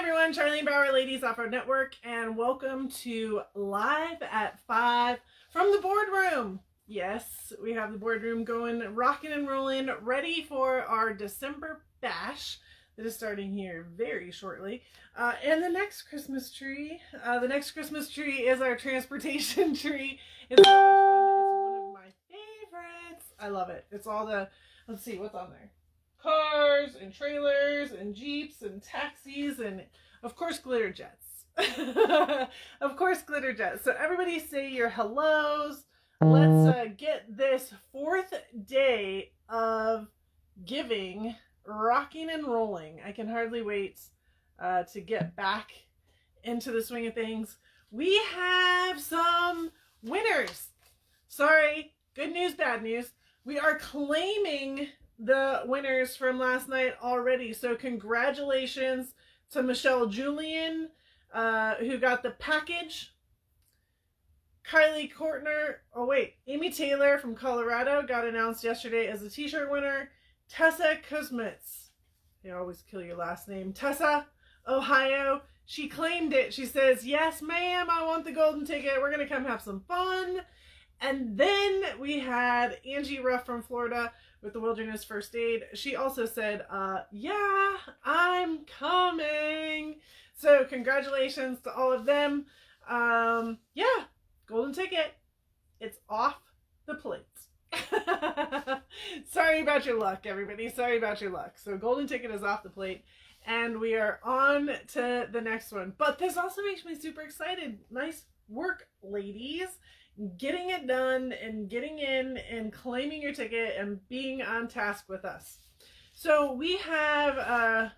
everyone, Charlene Bauer, Ladies Off-Road Network, and welcome to Live at 5 from the boardroom. Yes, we have the boardroom going, rocking and rolling, ready for our December bash that is starting here very shortly. And the next Christmas tree, is our transportation tree. It's so much fun. It's one of my favorites. I love it. It's all the, let's see, what's on there? Cars and trailers and Jeeps and taxis and of course glitter jets. Of course glitter jets. So everybody say your hellos. Let's get this fourth day of giving rocking and rolling. I can hardly wait to get back into the swing of things. We have some winners. Sorry, good news, bad news. We are claiming the winners from last night already. So congratulations to Michelle Julian, who got the package. Kylie Amy Taylor from Colorado got announced yesterday as a t-shirt winner. Tessa Kuzmitz, they always kill your last name. Tessa, Ohio, she claimed it. She says, yes, ma'am, I want the golden ticket. We're going to come have some fun. And then we had Angie Ruff from Florida with the Wilderness First Aid. She also said, yeah, I'm coming. So congratulations to all of them. Yeah, golden ticket. It's off the plate. Sorry about your luck, everybody. Sorry about your luck. So golden ticket is off the plate. And we are on to the next one. But this also makes me super excited. Nice work, ladies. Getting it done and getting in and claiming your ticket and being on task with us. So we have,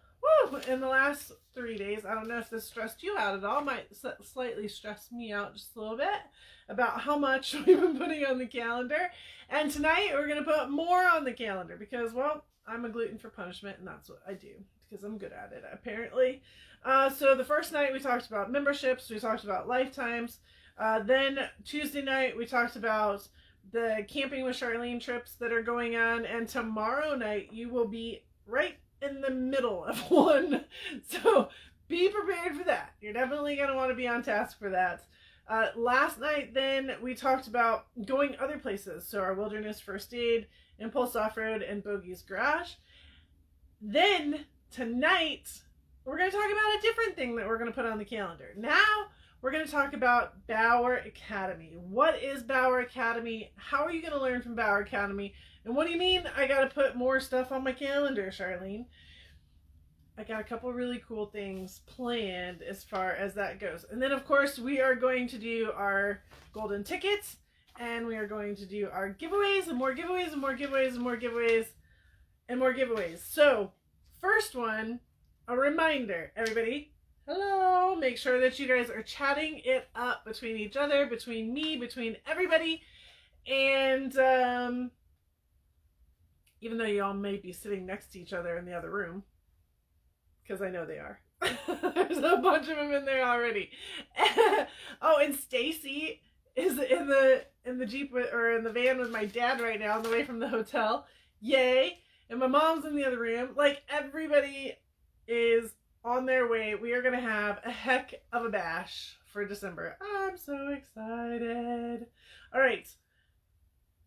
in the last 3 days, I don't know if this stressed you out at all, might slightly stress me out just a little bit about how much we've been putting on the calendar. And tonight we're going to put more on the calendar because, well, I'm a glutton for punishment and that's what I do because I'm good at it, apparently. So the first night we talked about memberships, we talked about lifetimes. Then Tuesday night we talked about the Camping with Charlene trips that are going on, and tomorrow night you will be right in the middle of one. So be prepared for that. You're definitely going to want to be on task for that. Last night then we talked about going other places. So our Wilderness First Aid, Impulse Off-Road, and Bogey's Garage. Then tonight we're going to talk about a different thing that we're going to put on the calendar. Now we're going to talk about Bauer Academy. What is Bauer Academy? How are you going to learn from Bauer Academy? And what do you mean I got to put more stuff on my calendar, Charlene? I got a couple really cool things planned as far as that goes. And then, of course, we are going to do our golden tickets. And we are going to do our giveaways and more giveaways and more giveaways and more giveaways and more giveaways. So, first one, a reminder, everybody. Hello, make sure that you guys are chatting it up between each other, between me, between everybody. And even though y'all may be sitting next to each other in the other room, because I know they are. There's a bunch of them in there already. Oh, and Stacy is in the Jeep or in the van with my dad right now on the way from the hotel. Yay. And my mom's in the other room. Like, everybody is on their way. We are going to have a heck of a bash for December. I'm so excited. All right.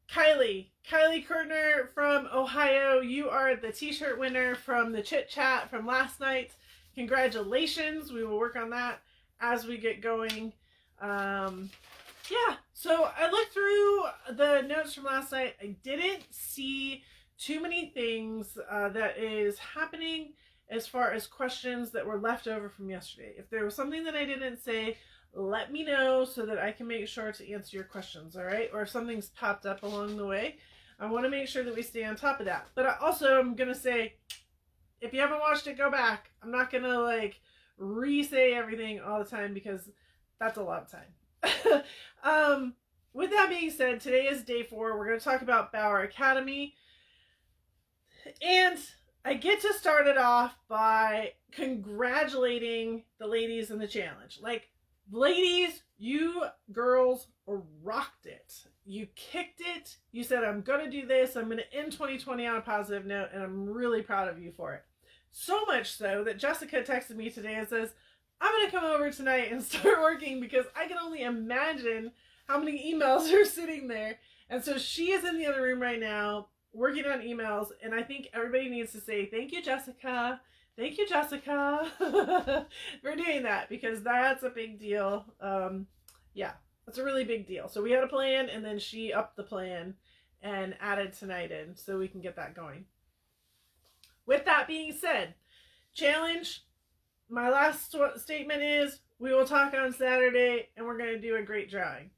Kylie Kurtner from Ohio, you are the t-shirt winner from the chit chat from last night. Congratulations. We will work on that as we get going. Yeah, so I looked through the notes from last night. I didn't see too many things that is happening as far as questions that were left over from yesterday. If there was something that I didn't say, let me know so that I can make sure to answer your questions, all right? Or if something's popped up along the way, I want to make sure that we stay on top of that. But I also am going to say, if you haven't watched it, go back. I'm not going to, like, re-say everything all the time because that's a lot of time. With that being said, today is day 4. We're going to talk about Bauer Academy. And I get to start it off by congratulating the ladies in the challenge. Like, ladies, you girls rocked it. You kicked it. You said, I'm going to do this. I'm going to end 2020 on a positive note, and I'm really proud of you for it. So much so that Jessica texted me today and says, I'm going to come over tonight and start working because I can only imagine how many emails are sitting there. And so she is in the other room right now working on emails. And I think everybody needs to say, thank you, Jessica. Thank you, Jessica, for doing that, because that's a big deal. Yeah, that's a really big deal. So we had a plan, and then she upped the plan and added tonight in so we can get that going. With that being said, challenge, my last statement is we will talk on Saturday, and we're going to do a great drawing.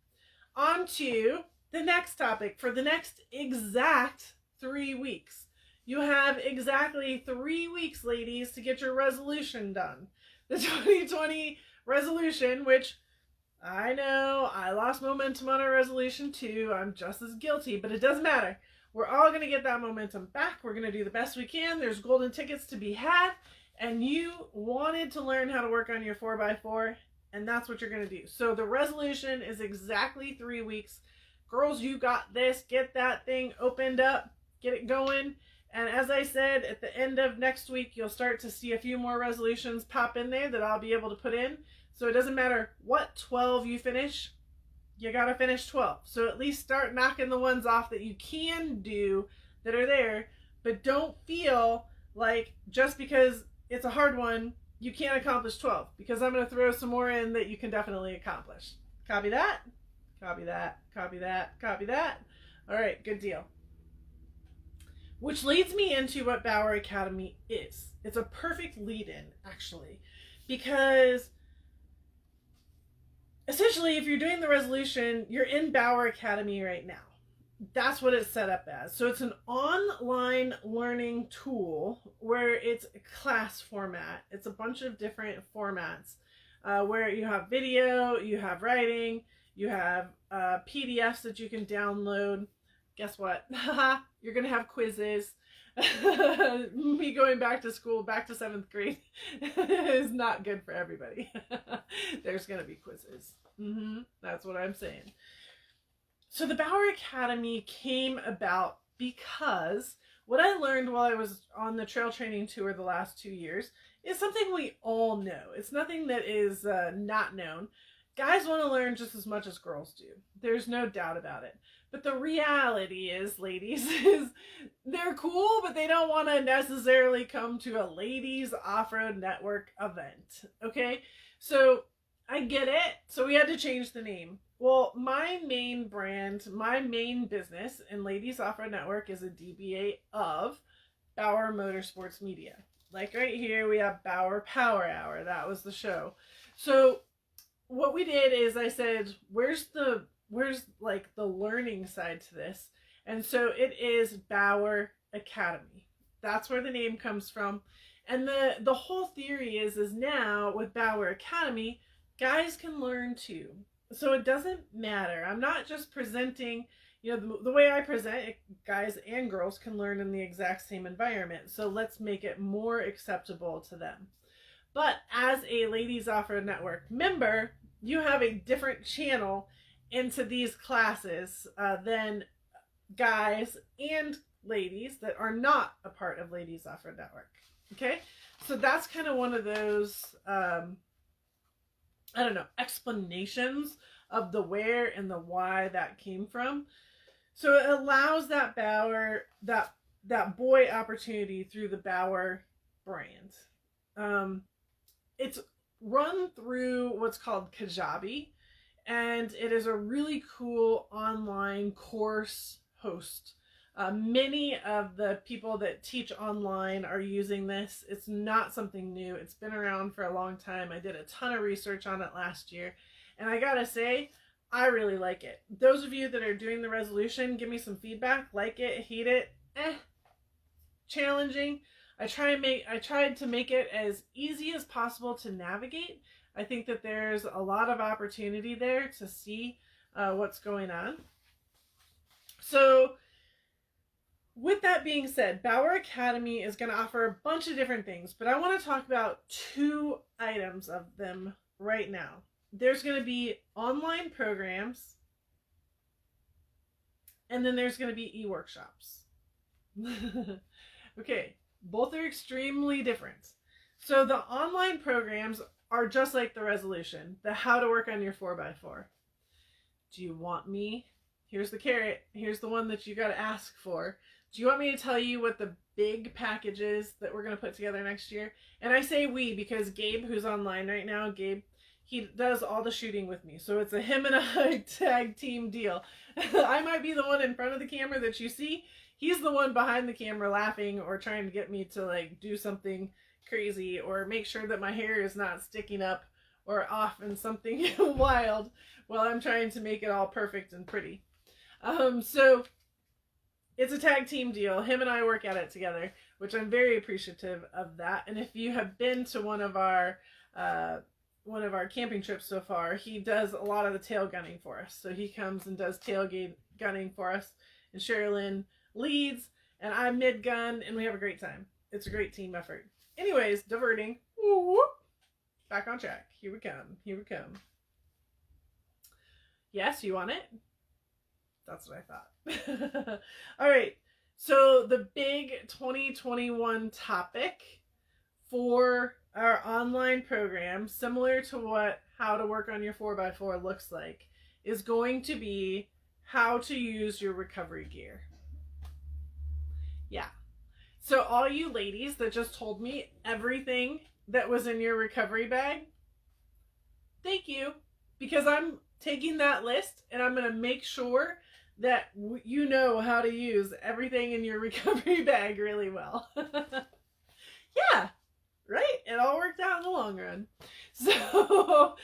On to the next topic for the next exact 3 weeks. You have exactly 3 weeks, ladies, to get your resolution done. The 2020 resolution, which I know I lost momentum on our resolution too. I'm just as guilty, but it doesn't matter. We're all going to get that momentum back. We're going to do the best we can. There's golden tickets to be had. And you wanted to learn how to work on your 4x4, and that's what you're going to do. So the resolution is exactly 3 weeks. Girls, you got this. Get that thing opened up. Get it going. And as I said, at the end of next week, you'll start to see a few more resolutions pop in there that I'll be able to put in. So it doesn't matter what 12 you finish, you got to finish 12. So at least start knocking the ones off that you can do that are there. But don't feel like just because it's a hard one, you can't accomplish 12. Because I'm going to throw some more in that you can definitely accomplish. Copy that? Copy that. Copy that. Copy that. All right, good deal. Which leads me into what Bauer Academy is. It's a perfect lead-in, actually, because essentially, if you're doing the resolution, you're in Bauer Academy right now. That's what it's set up as. So it's an online learning tool where it's a class format. It's a bunch of different formats where you have video, you have writing, you have PDFs that you can download. Guess what? You're going to have quizzes. Me going back to school, back to 7th grade, is not good for everybody. There's going to be quizzes. That's what I'm saying. So the Bauer Academy came about because what I learned while I was on the trail training tour the last 2 years is something we all know. It's nothing that is not known. Guys want to learn just as much as girls do. There's no doubt about it. But the reality is, ladies, is they're cool, but they don't want to necessarily come to a ladies off-road network event. Okay? So I get it. So we had to change the name. Well, my main brand, my main business in Ladies Off-Road Network is a DBA of Bauer Motorsports Media. Like right here, we have Bauer Power Hour. That was the show. So what we did is I said, where's like the learning side to this? And so it is Bauer Academy. That's where the name comes from. And the whole theory is now with Bauer Academy, guys can learn too. So it doesn't matter. I'm not just presenting, the way I present, guys and girls can learn in the exact same environment. So let's make it more acceptable to them. But as a Ladies Off-Road Network member, you have a different channel into these classes than guys and ladies that are not a part of Ladies Off-Road Network. Okay? So that's kind of one of those, explanations of the where and the why that came from. So it allows that Bauer, that boy opportunity through the Bauer brand. It's run through what's called Kajabi, and it is a really cool online course host. Many of the people that teach online are using this. It's not something new. It's been around for a long time. I did a ton of research on it last year, and I gotta say, I really like it. Those of you that are doing the resolution, give me some feedback. Like it, hate it, challenging. I tried to make it as easy as possible to navigate. I think that there's a lot of opportunity there to see what's going on. So with that being said, Bauer Academy is going to offer a bunch of different things, but I want to talk about 2 items of them right now. There's going to be online programs, and then there's going to be eWorkshops. Okay, Both are extremely different. So the online programs are just like the resolution, the how to work on your 4x4. Do you want me? Here's the carrot. Here's the one that you got to ask for. Do you want me to tell you what the big package is that we're going to put together next year? And I say we because Gabe, who's online right now, Gabe, he does all the shooting with me. So it's a him and I tag team deal. I might be the one in front of the camera that you see. He's the one behind the camera laughing or trying to get me to like do something crazy or make sure that my hair is not sticking up or off in something wild while I'm trying to make it all perfect and pretty. So it's a tag team deal. Him and I work at it together, which I'm very appreciative of that. And if you have been to one of our camping trips so far, he does a lot of the tail gunning for us. So he comes and does tailgate gunning for us, and Sherilyn leads, and I mid gun, and we have a great time. It's a great team effort. Anyways, diverting. Back on track. Here we come. Here we come. Yes, you want it? That's what I thought. All right. So the big 2021 topic for our online program, similar to what how to work on your 4x4 looks like, is going to be how to use your recovery gear. Yeah. So all you ladies that just told me everything that was in your recovery bag, thank you. Because I'm taking that list and I'm going to make sure that you know how to use everything in your recovery bag really well. Yeah, right? It all worked out in the long run. So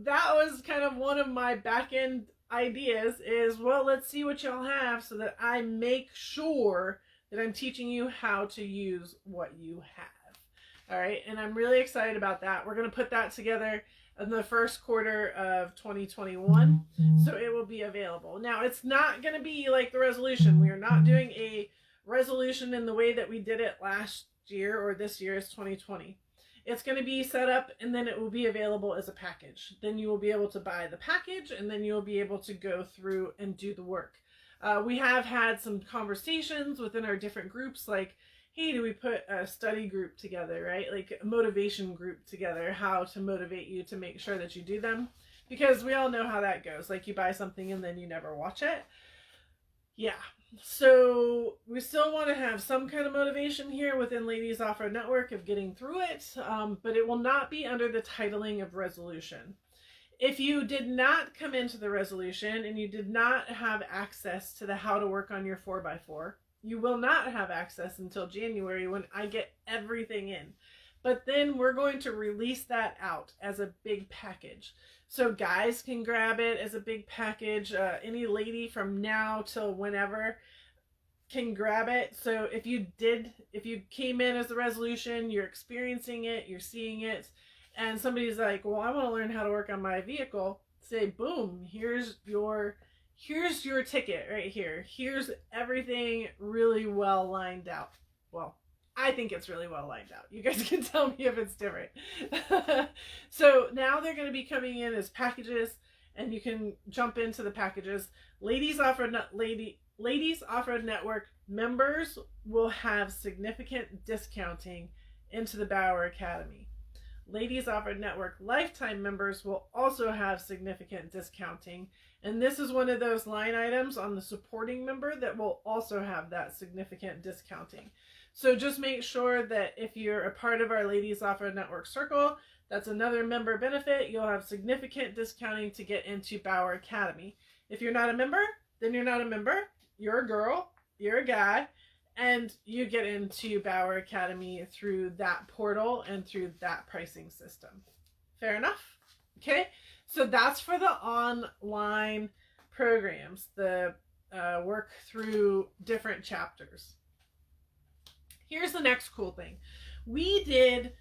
that was kind of one of my back end ideas is, well, let's see what y'all have so that I make sure that I'm teaching you how to use what you have. All right, and I'm really excited about that. We're going to put that together in the first quarter of 2021, so it will be available. Now, it's not going to be like the resolution. We are not doing a resolution in the way that we did it last year or this year is 2020. It's going to be set up and then it will be available as a package. Then you will be able to buy the package and then you'll be able to go through and do the work. We have had some conversations within our different groups like, hey, do we put a study group together, right? Like a motivation group together, how to motivate you to make sure that you do them. Because we all know how that goes. Like you buy something and then you never watch it. Yeah. So we still want to have some kind of motivation here within Ladies Off-Road Network of getting through it. But it will not be under the titling of resolution. If you did not come into the resolution and you did not have access to the how to work on your 4x4, you will not have access until January when I get everything in. But then we're going to release that out as a big package. So guys can grab it as a big package. Any lady from now till whenever can grab it. So if you came in as a resolution, you're experiencing it, you're seeing it, and somebody's like, well, I want to learn how to work on my vehicle, say, boom, here's your ticket right here. Here's everything really well lined out. Well, I think it's really well lined out. You guys can tell me if it's different. So now they're going to be coming in as packages and you can jump into the packages. Ladies Off-Road Network members will have significant discounting into the Bauer Academy. Ladies Off-Road Network lifetime members will also have significant discounting. And this is one of those line items on the supporting member that will also have that significant discounting. So just make sure that if you're a part of our Ladies Off-Road Network circle, that's another member benefit. You'll have significant discounting to get into Bauer Academy. If you're not a member, then you're not a member. You're a girl, you're a guy, and you get into Bauer Academy through that portal and through that pricing system. Fair enough? Okay, so that's for the online programs, the work through different chapters. Here's the next cool thing. We did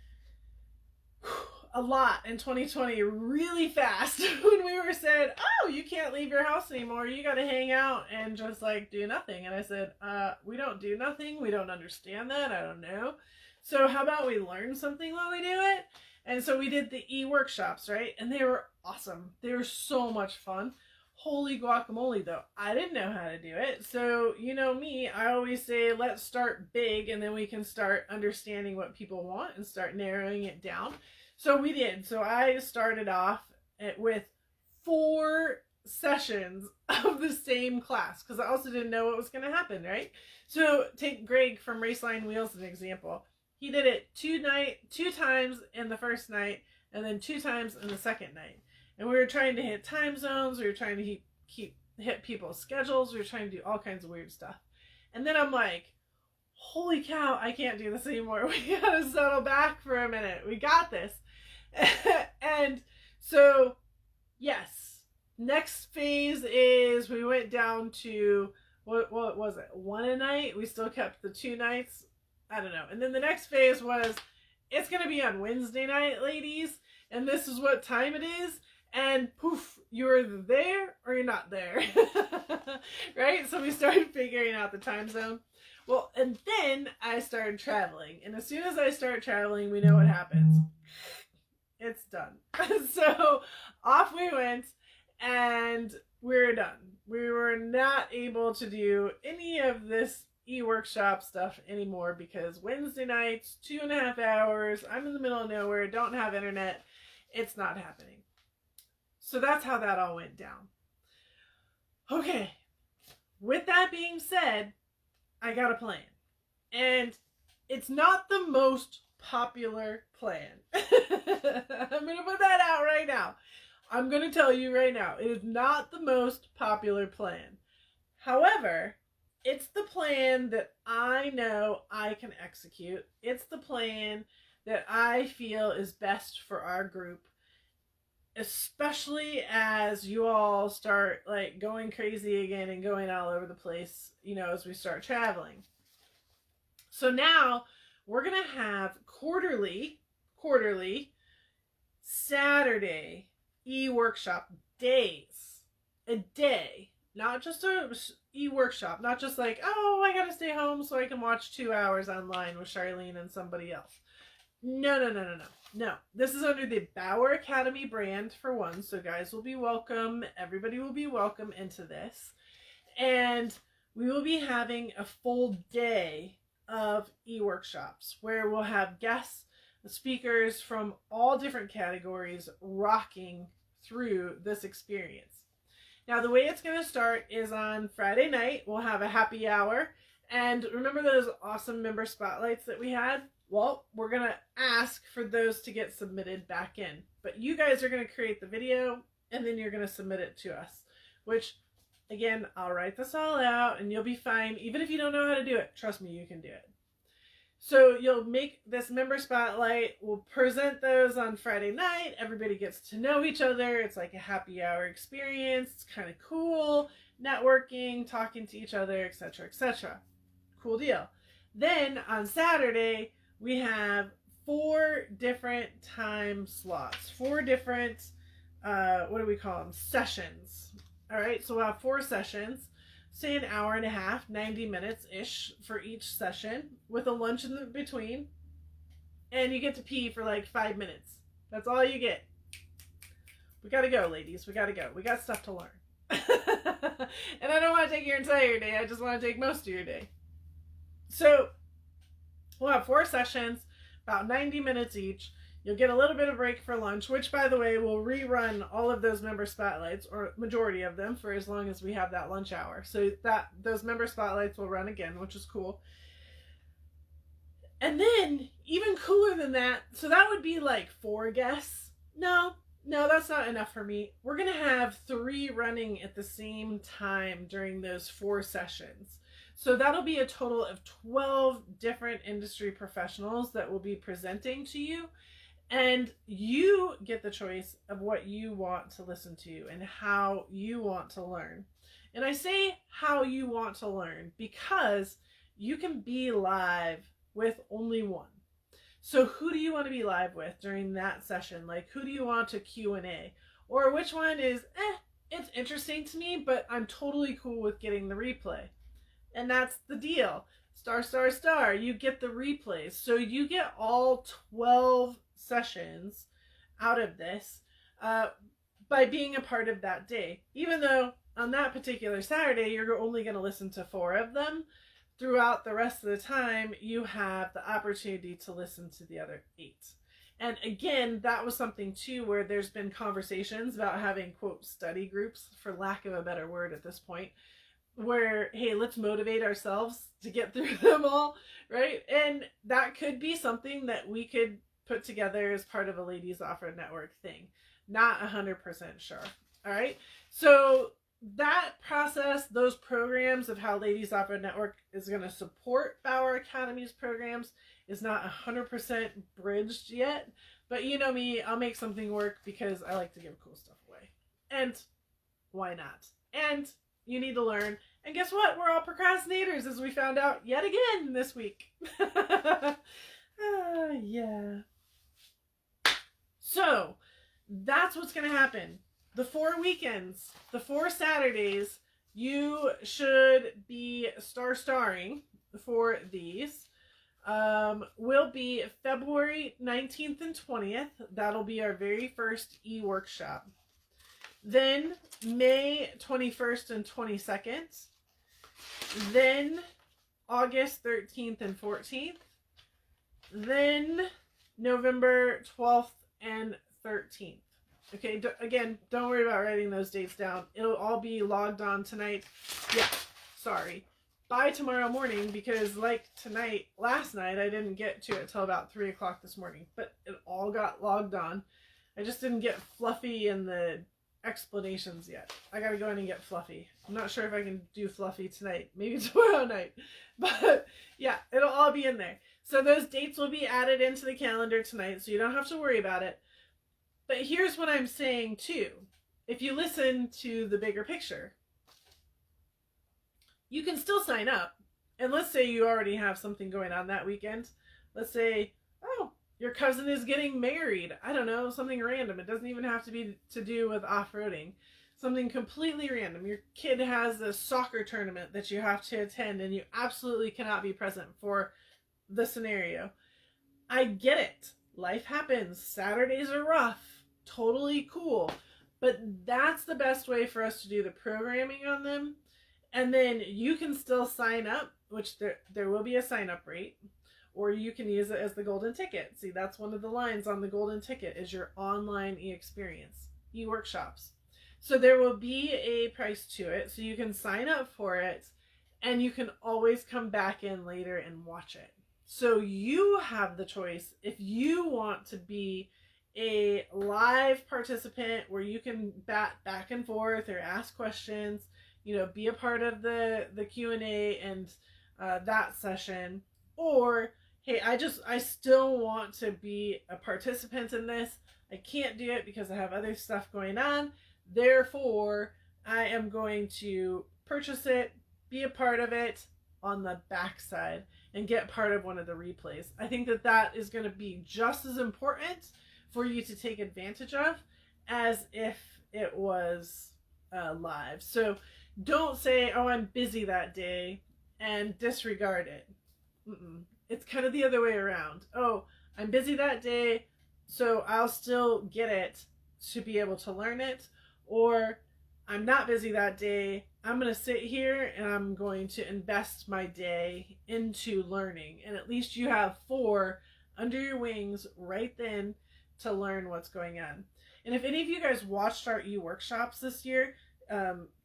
a lot in 2020 really fast when we were said, oh, you can't leave your house anymore. You got to hang out and just like do nothing. And I said, we don't do nothing. We don't understand that. I don't know. So how about we learn something while we do it? And so we did the eWorkshops, right? And they were awesome. They were so much fun. Holy guacamole, though. I didn't know how to do it. So, you know me, I always say, let's start big and then we can start understanding what people want and start narrowing it down. So we did. So I started off with 4 sessions of the same class because I also didn't know what was going to happen, right? So take Greg from Raceline Wheels as an example. He did it 2 times in the first night and then 2 times in the second night. And we were trying to hit time zones. We were trying to hit people's schedules. We were trying to do all kinds of weird stuff. And then I'm like, holy cow, I can't do this anymore. We gotta settle back for a minute. We got this. And so, yes, next phase is we went down to, what was it? 1 a night? We still kept the 2 nights. I don't know. And then the next phase was, it's going to be on Wednesday night, ladies. And this is what time it is. And poof, you're either there or you're not there. Right? So we started figuring out the time zone. Well, and then I started traveling. And as soon as I start traveling, we know what happens. It's done. So off we went and we're done. We were not able to do any of this eWorkshop stuff anymore because Wednesday nights, 2.5 hours, I'm in the middle of nowhere, don't have internet. It's not happening. So that's how that all went down. Okay. With that being said, I got a plan. And it's not the most popular plan. I'm going to put that out right now. I'm going to tell you right now, it is not the most popular plan. However, it's the plan that I know I can execute. It's the plan that I feel is best for our group. Especially as you all start like going crazy again and going all over the place, you know, as we start traveling. So now we're going to have quarterly Saturday eWorkshop days. A day, not just a eWorkshop, not just like, oh, I got to stay home so I can watch 2 hours online with Charlene and somebody else. No, this is under the Bauer Academy brand for one. So guys will be welcome. Everybody will be welcome into this. And we will be having a full day of eWorkshops where we'll have guests, speakers from all different categories rocking through this experience. Now the way it's going to start is on Friday night. We'll have a happy hour. And remember those awesome member spotlights that we had? Well, we're going to ask for those to get submitted back in. But you guys are going to create the video, and then you're going to submit it to us. Which, again, I'll write this all out, and you'll be fine. Even if you don't know how to do it, trust me, you can do it. So you'll make this member spotlight. We'll present those on Friday night. Everybody gets to know each other. It's like a happy hour experience. It's kind of cool. Networking, talking to each other, etc., etc. Cool deal. Then on Saturday, we have 4 different time slots, 4 different, what do we call them? Sessions. All right, so we'll have 4 sessions, say an hour and a half, 90 minutes-ish for each session with a lunch in between. And you get to pee for like 5 minutes. That's all you get. We got to go, ladies. We got to go. We got stuff to learn. And I don't want to take your entire day. I just want to take most of your day. So we'll have 4 sessions, about 90 minutes each. You'll get a little bit of break for lunch, which, by the way, will rerun all of those member spotlights, or majority of them, for as long as we have that lunch hour. So those member spotlights will run again, which is cool. And then, even cooler than that, so that would be like 4 guests. No, that's not enough for me. We're going to have 3 running at the same time during those 4 sessions. So that'll be a total of 12 different industry professionals that will be presenting to you. And you get the choice of what you want to listen to and how you want to learn. And I say how you want to learn because you can be live with only one. So who do you want to be live with during that session? Like, who do you want to Q&A? Or which one is, it's interesting to me, but I'm totally cool with getting the replay. And that's the deal. Star, you get the replays. So you get all 12 sessions out of this. But by being a part of that day. Even though on that particular Saturday, you're only going to listen to 4 of them, throughout the rest of the time, you have the opportunity to listen to the other 8. And again, that was something too where there's been conversations about having, quote, study groups, for lack of a better word at this point, where, hey, let's motivate ourselves to get through them all, right? And that could be something that we could put together as part of a Ladies Off-Road Network thing. Not 100% sure. All right. So that process, those programs of how Ladies Off-Road Network is going to support Bauer Academy's programs is not 100% bridged yet. But you know me, I'll make something work because I like to give cool stuff away. And why not? And you need to learn. And guess what? We're all procrastinators, as we found out yet again this week. Yeah. So that's what's going to happen. The 4 weekends, the 4 Saturdays, you should be starring for these. Will be February 19th and 20th. That'll be our very first eWorkshop. Then May 21st and 22nd. Then August 13th and 14th. Then November 12th and 13th. Okay, again, don't worry about writing those dates down. It'll all be logged on tonight. Yeah, sorry. By tomorrow morning, because like last night, I didn't get to it till about 3 o'clock this morning, but it all got logged on. I just didn't get fluffy in the explanations yet. I gotta go in and get fluffy. I'm not sure if I can do fluffy tonight. Maybe tomorrow night. But yeah, it'll all be in there. So those dates will be added into the calendar tonight, so you don't have to worry about it. But here's what I'm saying too. If you listen to the bigger picture, you can still sign up. And let's say you already have something going on that weekend. Let's say, oh, your cousin is getting married. I don't know, something random. It doesn't even have to be to do with off-roading. Something completely random. Your kid has a soccer tournament that you have to attend and you absolutely cannot be present for the scenario. I get it. Life happens. Saturdays are rough. Totally cool. But that's the best way for us to do the programming on them. And then you can still sign up, which there will be a sign-up rate, or you can use it as the golden ticket. See, that's one of the lines on the golden ticket is your online e-experience, eWorkshops. So there will be a price to it, so you can sign up for it, and you can always come back in later and watch it. So you have the choice if you want to be a live participant where you can bat back and forth or ask questions, you know, be a part of the Q&A and that session, or hey, I still want to be a participant in this. I can't do it because I have other stuff going on. Therefore, I am going to purchase it, be a part of it on the backside, and get part of one of the replays. I think that is going to be just as important for you to take advantage of as if it was live. So don't say, oh, I'm busy that day, and disregard it. It's kind of the other way around. Oh, I'm busy that day, so I'll still get it to be able to learn it. Or I'm not busy that day, I'm going to sit here and I'm going to invest my day into learning. And at least you have 4 under your wings right then to learn what's going on. And if any of you guys watched our eWorkshops this year,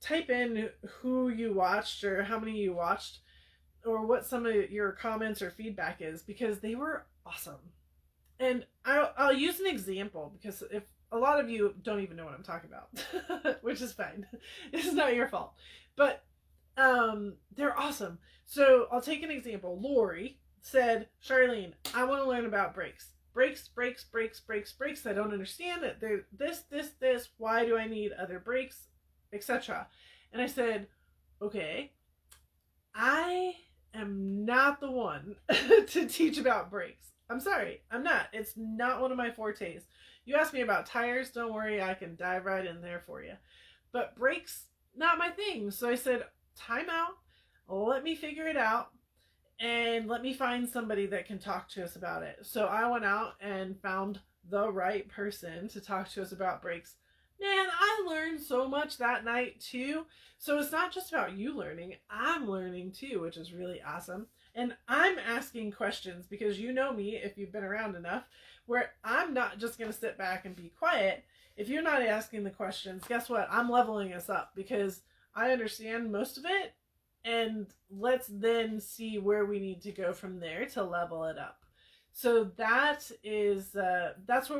type in who you watched or how many you watched or what some of your comments or feedback is, because they were awesome. And I'll use an example because if a lot of you don't even know what I'm talking about, which is fine. It's not your fault. But they're awesome. So I'll take an example. Lori said, Charlene, I want to learn about brakes. Brakes. I don't understand it. They're this. Why do I need other brakes, etc. And I said, okay, I am not the one to teach about brakes. I'm sorry, I'm not. It's not one of my fortes. You asked me about tires, don't worry, I can dive right in there for you. But brakes, not my thing. So I said, time out, let me figure it out, and let me find somebody that can talk to us about it. So I went out and found the right person to talk to us about brakes. man, I learned so much that night too. So it's not just about you learning, I'm learning too, which is really awesome. And I'm asking questions because you know me, if you've been around enough, where I'm not just going to sit back and be quiet. If you're not asking the questions, guess what? I'm leveling us up because I understand most of it. And let's then see where we need to go from there to level it up. So that's where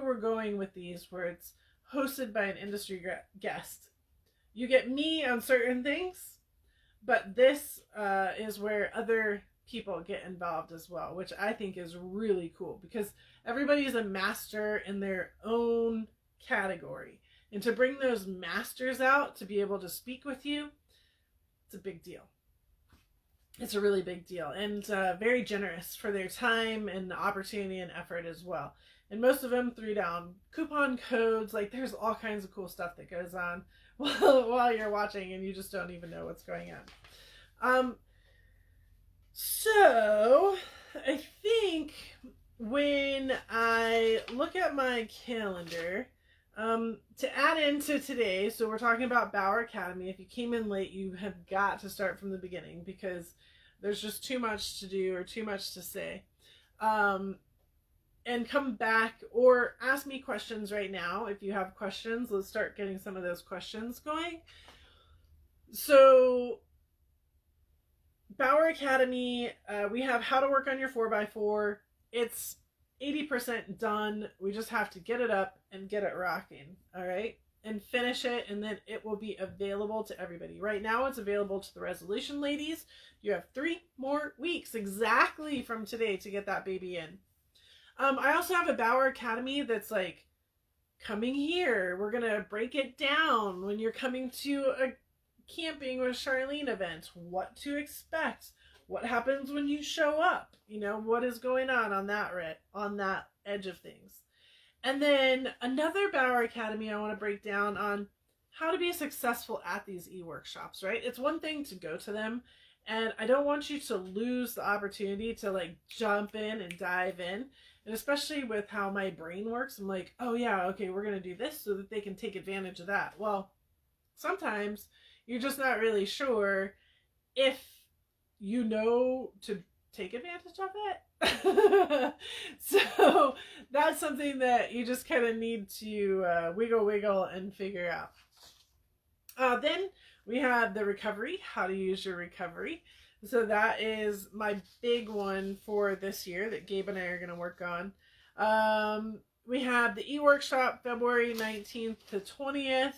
we're going with these, where it's hosted by an industry guest. You get me on certain things, but this is where other people get involved as well, which I think is really cool because everybody's a master in their own category. And to bring those masters out to be able to speak with you, it's a big deal. It's a really big deal, and very generous for their time and opportunity and effort as well. And most of them threw down coupon codes. Like, there's all kinds of cool stuff that goes on while you're watching and you just don't even know what's going on. So I think when I look at my calendar, to add into today, so we're talking about Bauer Academy. If you came in late, you have got to start from the beginning because there's just too much to do or too much to say. And come back or ask me questions right now. If you have questions, let's start getting some of those questions going. So Bauer Academy, we have how to work on your 4x4. It's 80% done. We just have to get it up and get it rocking. All right. And finish it, and then it will be available to everybody. Right now it's available to the resolution ladies. You have 3 more weeks exactly from today to get that baby in. I also have a Bauer Academy that's like, coming here. We're going to break it down when you're coming to a camping with Charlene event. What to expect. What happens when you show up. You know, what is going on that edge of things. And then another Bauer Academy I want to break down on how to be successful at these eWorkshops, right? It's one thing to go to them, and I don't want you to lose the opportunity to like jump in and dive in. And especially with how my brain works, I'm like, oh yeah, okay, we're going to do this so that they can take advantage of that. Well, sometimes you're just not really sure if you know to take advantage of it. So that's something that you just kind of need to wiggle and figure out. Then we have the recovery, how to use your recovery. So that is my big one for this year that Gabe and I are going to work on. We have the eWorkshop February 19th to 20th.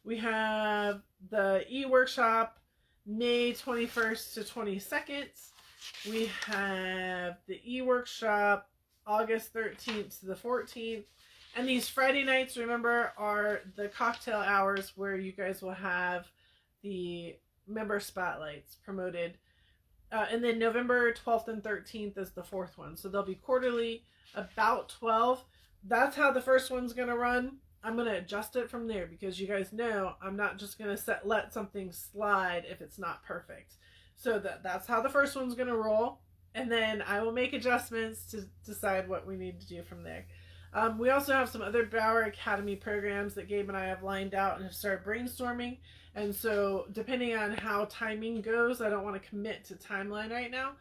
We have the eWorkshop May 21st to 22nd. We have the eWorkshop August 13th to the 14th. And these Friday nights, remember, are the cocktail hours where you guys will have the member spotlights promoted. And then November 12th and 13th is the 4th one. So they'll be quarterly, about 12. That's how the first one's going to run. I'm going to adjust it from there because you guys know I'm not just going to let something slide if it's not perfect. So that's how the first one's going to roll. And then I will make adjustments to decide what we need to do from there. We also have some other Bauer Academy programs that Gabe and I have lined out and have started brainstorming. And so depending on how timing goes, I don't want to commit to timeline right now,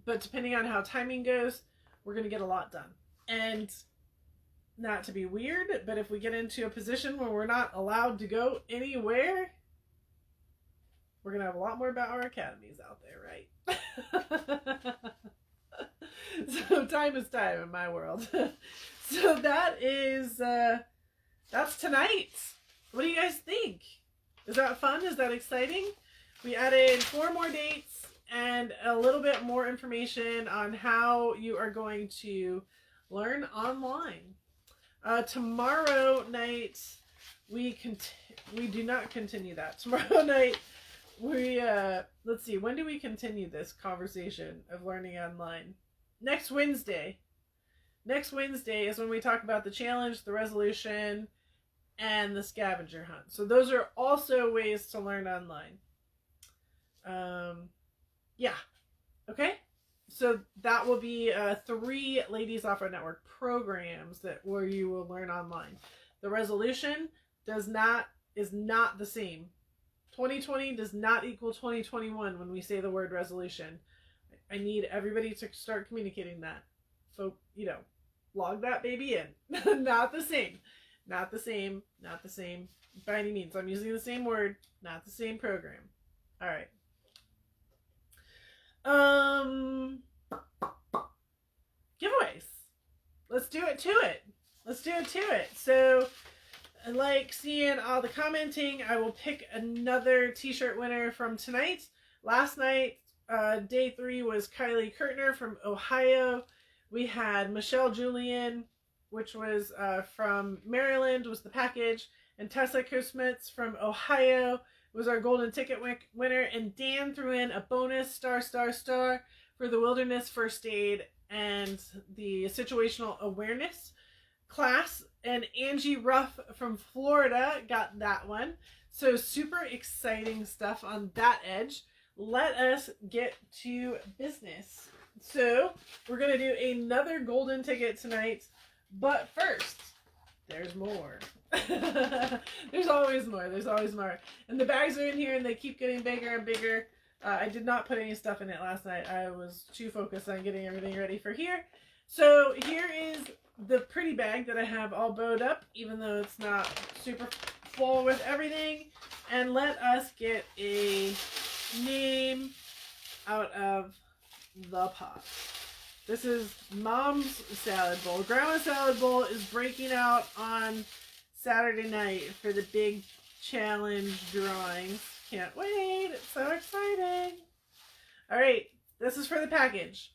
but depending on how timing goes, we're going to get a lot done. And not to be weird, but if we get into a position where we're not allowed to go anywhere, we're going to have a lot more Bauer Academies out there, right? So time is time in my world. So that is, that's tonight. What do you guys think? Is that fun? Is that exciting? We added 4 more dates and a little bit more information on how you are going to learn online. Tomorrow night, we do not continue that. Tomorrow night, we, let's see, when do we continue this conversation of learning online? Next Wednesday. Next Wednesday is when we talk about the challenge, the resolution, and the scavenger hunt. So those are also ways to learn online. Yeah. Okay. So that will be 3 Ladies Off-Road Network programs where you will learn online. The resolution, is not the same. 2020 does not equal 2021 when we say the word resolution. I need everybody to start communicating that. So, log that baby in. Not the same. Not the same. Not the same by any means. I'm using the same word, not the same program. All right. Giveaways. Let's do it to it. Let's do it to it. So, I like seeing all the commenting. I will pick another t-shirt winner from tonight. Last night, day 3 was Kylie Kurtner from Ohio. We had Michelle Julian, which was from Maryland, was the package. And Tessa Kusmitz from Ohio was our golden ticket winner. And Dan threw in a bonus star for the wilderness first aid and the situational awareness class. And Angie Ruff from Florida got that one. So super exciting stuff on that edge. Let us get to business. So we're going to do another golden ticket tonight. But first, there's more. There's always more. There's always more. And the bags are in here and they keep getting bigger and bigger. I did not put any stuff in it last night. I was too focused on getting everything ready for here. So here is the pretty bag that I have all bowed up, even though it's not super full with everything. And let us get a name out of the pot. This is Mom's Salad Bowl. Grandma's Salad Bowl is breaking out on Saturday night for the big challenge drawings. Can't wait. It's so exciting. All right. This is for the package.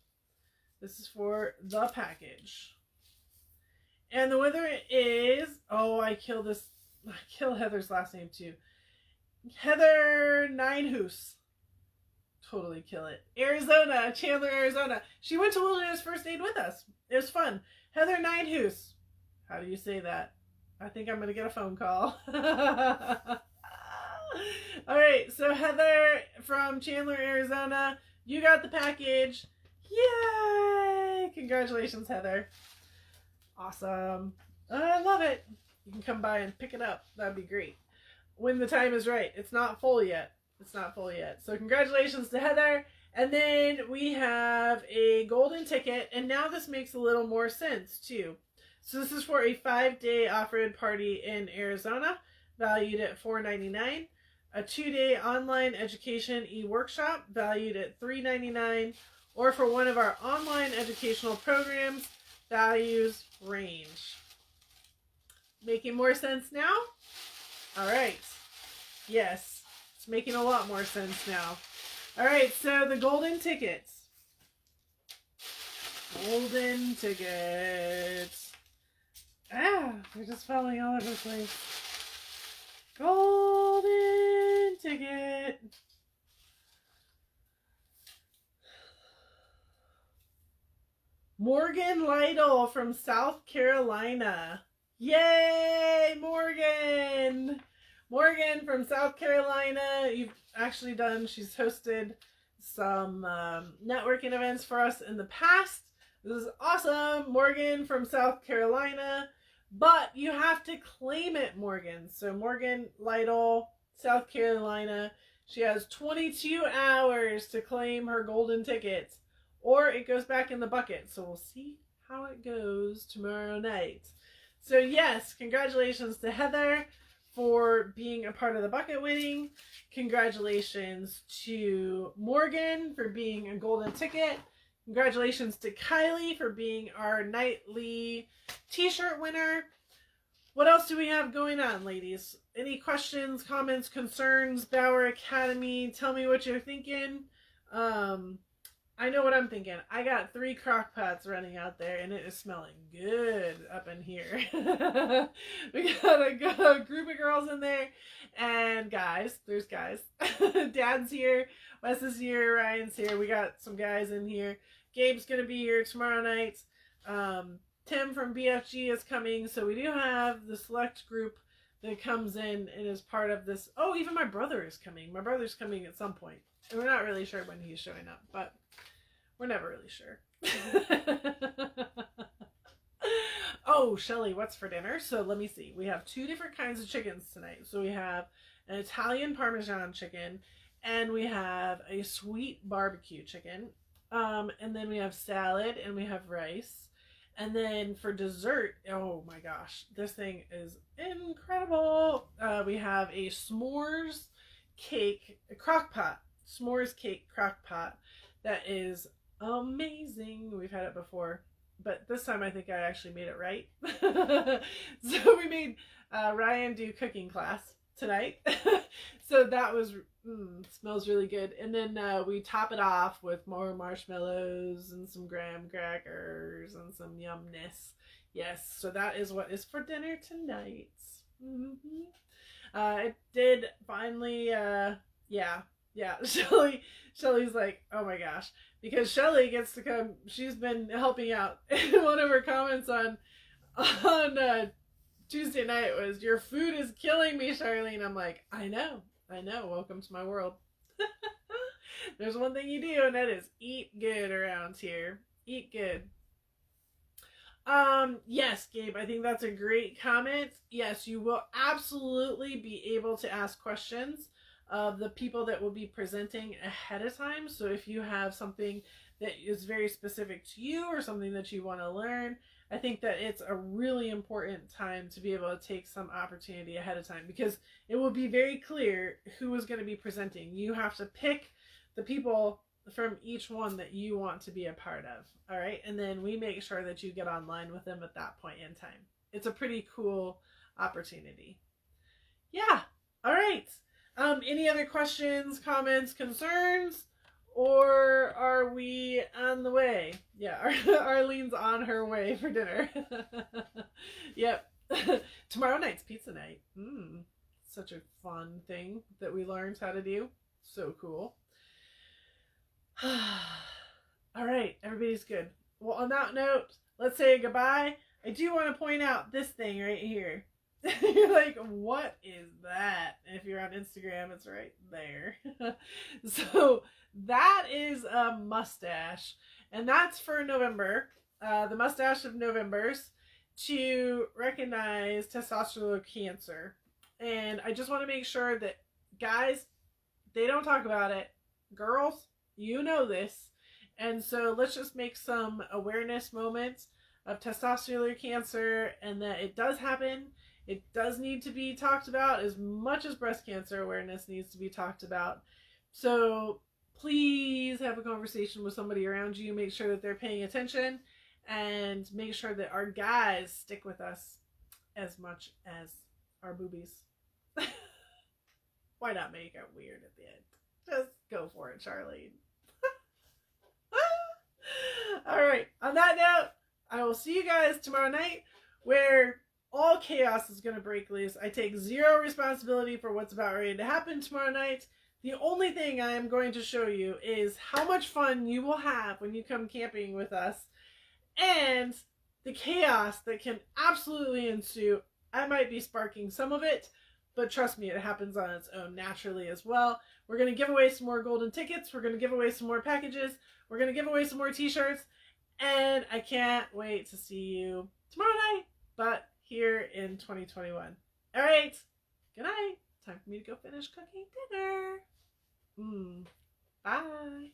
This is for the package. And the winner is, I kill Heather's last name too. Heather Ninehoose. Totally kill it. Arizona, Chandler, Arizona. She went to Wilderness First Aid with us. It was fun. Heather Ninehoose. How do you say that? I think I'm going to get a phone call. All right, so Heather from Chandler, Arizona, you got the package. Yay! Congratulations, Heather. Awesome. I love it. You can come by and pick it up. That'd be great. When the time is right. It's not full yet. It's not full yet. So congratulations to Heather. And then we have a golden ticket. And now this makes a little more sense too. So this is for a 5-day off-road party in Arizona, valued at $4.99. A 2-day online education e-workshop, valued at $3.99. Or for one of our online educational programs, values range. Making more sense now? All right. Yes, it's making a lot more sense now. All right, so the golden tickets. Golden tickets. They're just falling all over the place. Golden ticket. Morgan Lytle from South Carolina. Yay, Morgan! Morgan from South Carolina. She's hosted some networking events for us in the past. This is awesome. Morgan from South Carolina. But you have to claim it, Morgan. So Morgan Lytle, South Carolina. She has 22 hours to claim her golden tickets. Or it goes back in the bucket. So we'll see how it goes tomorrow night. So yes, congratulations to Heather for being a part of the bucket winning. Congratulations to Morgan for being a golden ticket. Congratulations to Kylie for being our nightly t-shirt winner. What else do we have going on, ladies? Any questions, comments, concerns? Bauer Academy, tell me what you're thinking. I know what I'm thinking. I got 3 crock pots running out there and it is smelling good up in here. We got a group of girls in there and guys. There's guys. Dad's here. Wes is here. Ryan's here. We got some guys in here. Gabe's going to be here tomorrow night. Tim from BFG is coming. So we do have the select group that comes in and is part of this. Oh, even my brother is coming. My brother's coming at some point. And we're not really sure when he's showing up, but we're never really sure. Oh, Shelly, what's for dinner? So let me see. We have two different kinds of chickens tonight. So we have an Italian Parmesan chicken, and we have a sweet barbecue chicken. And then we have salad, and we have rice. And then for dessert, oh my gosh, this thing is incredible. We have a s'mores cake, a crock pot, s'mores cake crock pot that is amazing. We've had it before, but this time I think I actually made it right. So we made Ryan do cooking class tonight. So that was smells really good. And then we top it off with more marshmallows and some graham crackers and some yumness. Yes, so that is what is for dinner tonight. It did finally, yeah. Shelly's like, oh my gosh, because Shelly gets to come. She's been helping out. One of her comments on Tuesday night was, "Your food is killing me, Charlene." I'm like, I know. Welcome to my world. There's one thing you do, and that is eat good around here. Eat good. Yes, Gabe, I think that's a great comment. Yes, you will absolutely be able to ask questions of the people that will be presenting ahead of time. So if you have something that is very specific to you or something that you want to learn, I think that it's a really important time to be able to take some opportunity ahead of time, because it will be very clear who is going to be presenting. You have to pick the people from each one that you want to be a part of. All right. And then we make sure that you get online with them at that point in time. It's a pretty cool opportunity. Yeah. All right. Any other questions, comments, concerns? Or are we on the way? Yeah, Arlene's on her way for dinner. Yep. Tomorrow night's pizza night. Such a fun thing that we learned how to do. So cool. All right, everybody's good. Well, on that note, let's say goodbye. I do want to point out this thing right here. You're like, what is that? And if you're on Instagram, it's right there. So that is a mustache, and that's for November, the mustache of November's, to recognize testosterone cancer. And I just want to make sure that guys, they don't talk about it. Girls, you know this. And so let's just make some awareness moments of testosterone cancer, and that it does happen. It does need to be talked about as much as breast cancer awareness needs to be talked about. So please have a conversation with somebody around you. Make sure that they're paying attention, and make sure that our guys stick with us as much as our boobies. Why not make it weird at the end? Just go for it, Charlene. All right. On that note, I will see you guys tomorrow night, where all chaos is going to break loose. I take zero responsibility for what's about ready to happen tomorrow night. The only thing I am going to show you is how much fun you will have when you come camping with us, and the chaos that can absolutely ensue. I might be sparking some of it, but trust me, it happens on its own naturally as well. We're going to give away some more golden tickets. We're going to give away some more packages. We're going to give away some more t-shirts. And I can't wait to see you tomorrow night, but here in 2021. All right. Good night. Time for me to go finish cooking dinner. Bye.